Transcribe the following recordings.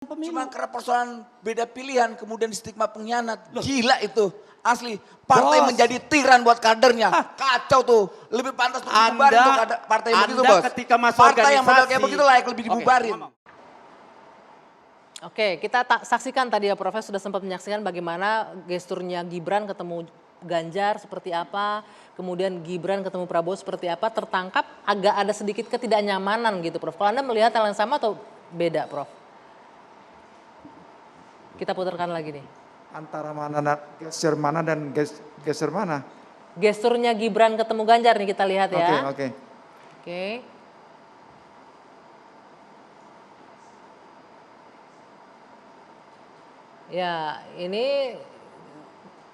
pemilu. Cuma karena persoalan beda pilihan kemudian stigma pengkhianat. Gila itu. Asli. Partai menjadi tiran buat kadernya. Kacau tuh. Lebih pantas untuk dibubarin tuh partai yang begitu, Bos. Ketika masuk Partai yang modal kayak organisasi. begitu layak lebih dibubarin. Oke, kita saksikan tadi ya Prof. Sudah sempat menyaksikan bagaimana gesturnya Gibran ketemu Ganjar seperti apa, kemudian Gibran ketemu Prabowo seperti apa, tertangkap agak ada sedikit ketidaknyamanan gitu Prof. Kalau Anda melihat hal yang sama atau beda Prof? Kita putarkan lagi nih. Antara mana dan geser mana? Gesturnya Gibran ketemu Ganjar nih kita lihat ya. Oke. Oke. Ya, ini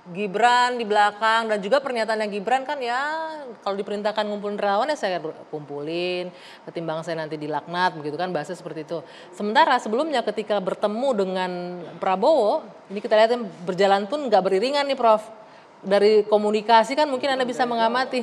Gibran di belakang dan juga pernyataannya Gibran kan ya kalau diperintahkan ngumpulin relawan ya saya kumpulin, ketimbang saya nanti dilaknat begitu kan bahasa seperti itu. Sementara sebelumnya ketika bertemu dengan Prabowo, ini kita lihat berjalan pun nggak beriringan nih Prof. Dari komunikasi kan mungkin Anda bisa mengamati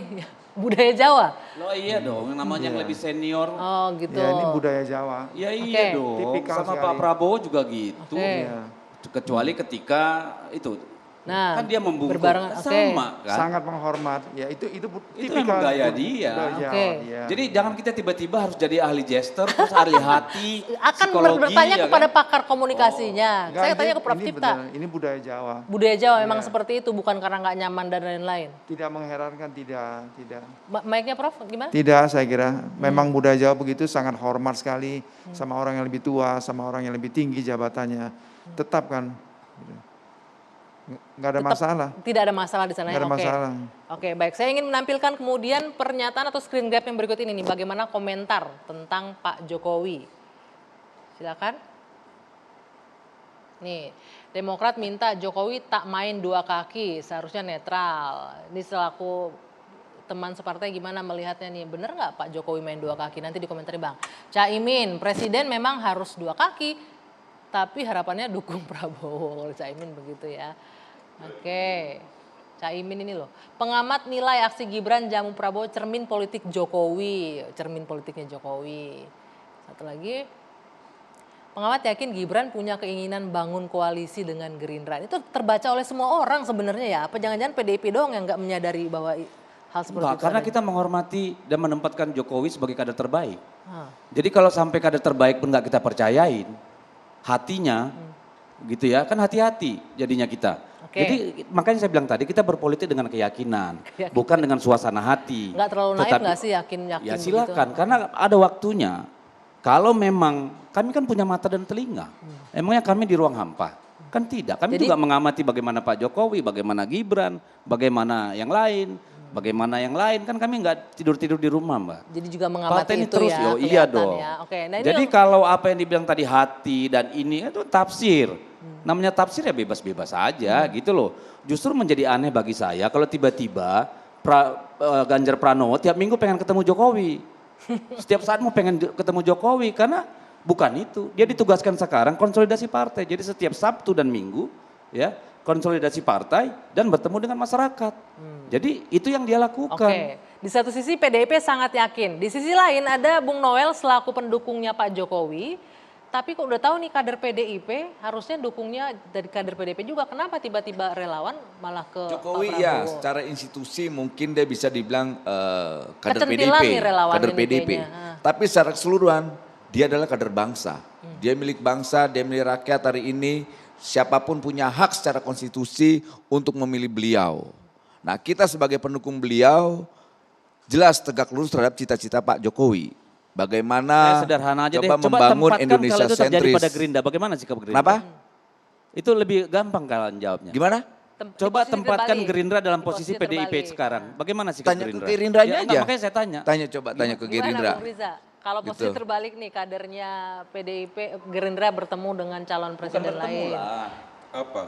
budaya Jawa. Loh iya dong, namanya yang lebih senior. Oh gitu. Ya ini budaya Jawa. Ya iya Oke. dong, Tipikal sama sekali. Pak Prabowo juga gitu. Oke. Iya. Kecuali ketika itu, Nah, kan dia membungkuk, berbarengan, oke. sama kan. Sangat menghormat. Ya itu Itu tipikal emang gaya dia. budaya Jawa. Oke. Iya. Jadi jangan kita tiba-tiba harus jadi ahli gesture, terus ahli hati, akan psikologi. bertanya ya kepada kan? pakar komunikasinya. Enggak, Saya tanya ke Prof ini Cipta. benar, ini budaya Jawa. Budaya Jawa memang Iya. seperti itu, bukan karena nggak nyaman dan lain-lain. Tidak mengherankan, tidak. Mic-nya Prof gimana? Tidak, saya kira. Memang budaya Jawa begitu sangat hormat sekali sama orang yang lebih tua, sama orang yang lebih tinggi jabatannya. Tetap kan. Nggak ada masalah. Tidak ada masalah di sana Nggak ya. ada Oke. masalah. Oke, baik. Saya ingin menampilkan kemudian pernyataan atau screen grab yang berikut ini nih, bagaimana komentar tentang Pak Jokowi. Silakan. Nih, Demokrat minta Jokowi tak main dua kaki, seharusnya netral. Ini selaku teman separtai gimana melihatnya nih? Bener nggak Pak Jokowi main dua kaki? Nanti dikomentari Bang. Caimin, presiden memang harus dua kaki, tapi harapannya dukung Prabowo. Kalau Caimin begitu ya. Oke, Caimin ini loh. Pengamat nilai aksi Gibran jamu Prabowo cermin politik Jokowi. Cermin politiknya Jokowi. Satu lagi. Pengamat yakin Gibran punya keinginan bangun koalisi dengan Gerindra. Itu terbaca oleh semua orang sebenarnya ya. Apa jangan-jangan PDIP doang yang nggak menyadari bahwa hal seperti Enggak, itu karena ada? kita menghormati dan menempatkan Jokowi sebagai kader terbaik. Hah. Jadi kalau sampai kader terbaik pun nggak kita percayain, hatinya gitu ya, kan hati-hati jadinya kita. Oke. Jadi makanya saya bilang tadi kita berpolitik dengan keyakinan, bukan dengan suasana hati. Nggak terlalu naif nggak sih yakin Ya begitu? silakan, karena ada waktunya. Kalau memang kami kan punya mata dan telinga, emangnya kami di ruang hampa? Kan tidak, kami Jadi- juga mengamati bagaimana Pak Jokowi, bagaimana Gibran, bagaimana yang lain. Bagaimana yang lain, kan kami nggak tidur-tidur di rumah Mbak. Jadi juga mengamati Partai ini itu terus, ya. iya kelihatan dong. Ya. Oke, nah ini Jadi kalau apa yang dibilang tadi hati dan ini itu tafsir. Namanya tafsir ya bebas-bebas aja gitu loh. Justru menjadi aneh bagi saya kalau tiba-tiba Ganjar Pranowo tiap minggu pengen ketemu Jokowi. Setiap saat mau pengen ketemu Jokowi karena bukan itu. Dia ditugaskan sekarang konsolidasi partai. Jadi setiap Sabtu dan Minggu ya konsolidasi partai dan bertemu dengan masyarakat. Jadi itu yang dia lakukan. Oke, di satu sisi PDIP sangat yakin. Di sisi lain ada Bung Noel selaku pendukungnya Pak Jokowi. Tapi kok udah tahu nih kader PDIP harusnya dukungnya dari kader PDIP juga. Kenapa tiba-tiba relawan malah ke Jokowi Pak ya Prabowo? secara institusi mungkin dia bisa dibilang kader Kecantilan PDIP, nih relawan kader ini PDIP. kayaknya. Tapi secara keseluruhan dia adalah kader bangsa. Dia milik bangsa, dia milik rakyat hari ini. Siapapun punya hak secara konstitusi untuk memilih beliau. Nah kita sebagai pendukung beliau jelas tegak lurus terhadap cita-cita Pak Jokowi. Bagaimana Saya sederhana aja deh. coba membangun tempatkan Indonesia kalau itu terjadi sentris. pada Gerindra. Bagaimana sikap Gerindra? Kenapa? Itu lebih gampang kalian jawabnya. Gimana? Di Coba posisi tempatkan terbalik. Gerindra dalam Di posisi posisi PDIP terbalik. sekarang. Bagaimana sikap Tanya ke Gerindra? Gerindranya enggak, aja. makanya saya tanya. Tanya ke Gimana, Gerindra. Bung Riza? Kalau posisi Gitu. terbalik nih kadernya PDIP, Gerindra bertemu dengan calon Bukan presiden bertemu lain. lah. Apa?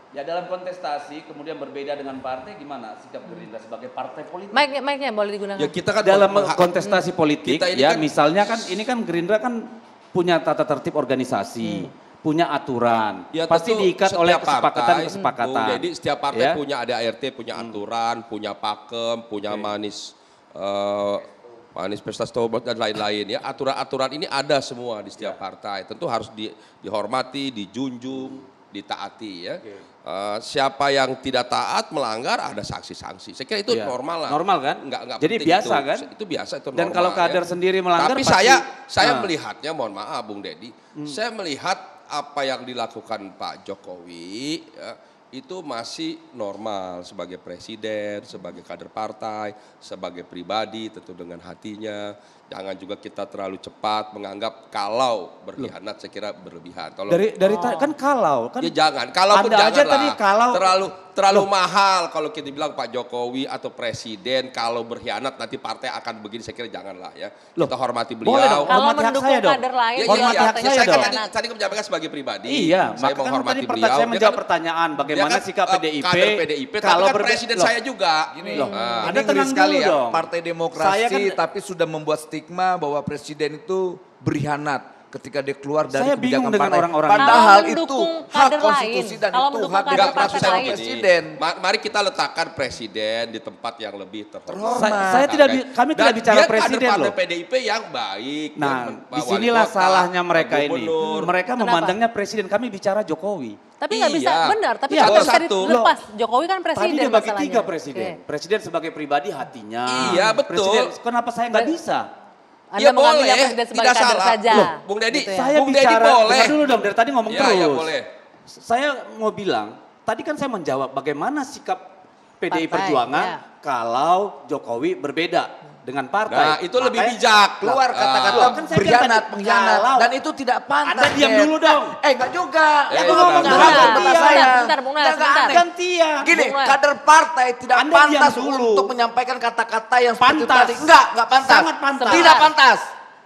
Ya dalam kontestasi kemudian berbeda dengan partai gimana sikap Gerindra sebagai partai politik? Mic-nya boleh digunakan. Ya kita kan Dalam mengha- kontestasi politik kita ini ya kan- misalnya kan ini kan Gerindra kan punya tata tertib organisasi, punya aturan, Ya, pasti tentu diikat setiap oleh partai, kesepakatan. Bung, jadi setiap partai Ya. punya ADART, punya aturan, punya pakem, punya manis manifestasi tobat dan lain-lain ya. Aturan-aturan ini ada semua di setiap partai. Tentu harus dihormati, dijunjung, ditaati ya. Siapa yang tidak taat melanggar ada sanksi-sanksi. Saya kira itu Iya. normal lah. Normal kan? Nggak Jadi penting biasa itu. kan? Itu biasa itu Dan normal. kalau kader ya. sendiri melanggar Tapi pasti- saya Nah. melihatnya, mohon maaf Bung Deddy, saya melihat apa yang dilakukan Pak Jokowi ya, itu masih normal sebagai presiden, sebagai kader partai, sebagai pribadi tentu dengan hatinya. Jangan juga kita terlalu cepat menganggap kalau berkhianat, saya kira berlebihan. Tolong Kan kalau kan ya jangan, kalaupun Anda aja janganlah. tadi kalau terlalu mahal kalau kita bilang Pak Jokowi atau presiden kalau berkhianat nanti partai akan begini, saya kira janganlah ya. Kita hormati beliau. boleh dong. Kalau Hormati hak mendukung saya dong. kader lain Ya, di hormati luar hak partainya saya saya kan dong. berkhianat. tadi menyampaikan sebagai pribadi. Iya, saya maka kan menghormati tadi beliau. saya Dia menjawab kan- pertanyaan dia bagaimana kan, sikap PDIP kader PDIP, tapi kalau kan berbe- presiden Loh, saya juga. Gini, Loh, Anda ini tenang ngeri sekali dulu ya, dong. Partai Demokrasi Saya kan- tapi sudah membuat stigma bahwa presiden itu berkhianat ketika dia keluar dari Saya bingung kebijakan dengan partai. orang-orang Padahal Kalau itu mendukung hak kader konstitusi lain, dan kalau itu mendukung hak kader Enggak, partai maksud saya lain. begini. presiden. Mari kita letakkan presiden di tempat yang lebih terhormat. Saya tidak kami tidak Dan bicara dia presiden kader loh. partai PDIP yang baik. Nah, yang Pak disinilah Wali Kota, salahnya Pak mereka ini. Gubernur. Mereka Kenapa? memandangnya presiden, kami bicara Jokowi. Tapi nggak bisa, Iya. benar. Tapi Iya, nggak bisa satu. dilepas. Jokowi kan presiden Tadi dia bagi masalahnya. tiga presiden. Oke. Presiden sebagai pribadi hatinya. Iya, betul. Presiden, kenapa saya nggak bisa? Anda Ya mengambil boleh, presiden sebagai tidak kader salah. saja. Loh, Bung Deddy, Gitu ya. Saya Bung Deddy bicara, boleh. dengar dulu dong, dari tadi ngomong Ya, terus. ya boleh. Saya mau bilang, tadi kan saya menjawab bagaimana sikap PDI Partai, Perjuangan ya. kalau Jokowi berbeda dengan partai. Nah, itu lebih Makanya bijak. Keluar kata-kata Loh, kan saya berkhianat, bilang tadi, pengkhianat. kalau- Dan itu tidak pantas. Anda diam Ken. dulu dong. Enggak juga. Eh, Aku bentar, ngomong bentar, dulu bentar, kata bentar, saya. bentar, Bung Noel, Enggak sebentar. aneh. Gantian. Gini, Bung Noel. kader partai tidak Anda diam pantas dulu. untuk menyampaikan kata-kata yang seperti itu Pantas. tadi. Enggak pantas. Sangat pantas. Tidak pantas.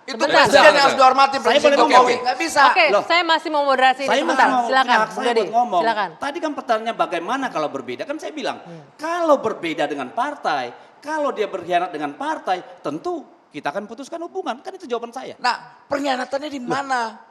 Itu Sebentar. presiden yang Sebentar. harus dihormati, Saya presiden boleh Jokowi. ngomong? Enggak bisa. Oke, Loh. saya masih mau moderasi ini Saya sebentar. mau Silakan, hak Bung saya Deddy. buat ngomong. Silakan. Tadi kan pertanyaannya bagaimana kalau berbeda? Kan saya bilang, kalau berbeda dengan partai, kalau dia berkhianat dengan partai, tentu kita akan putuskan hubungan. Kan itu jawaban saya. Nah, pengkhianatannya di mana?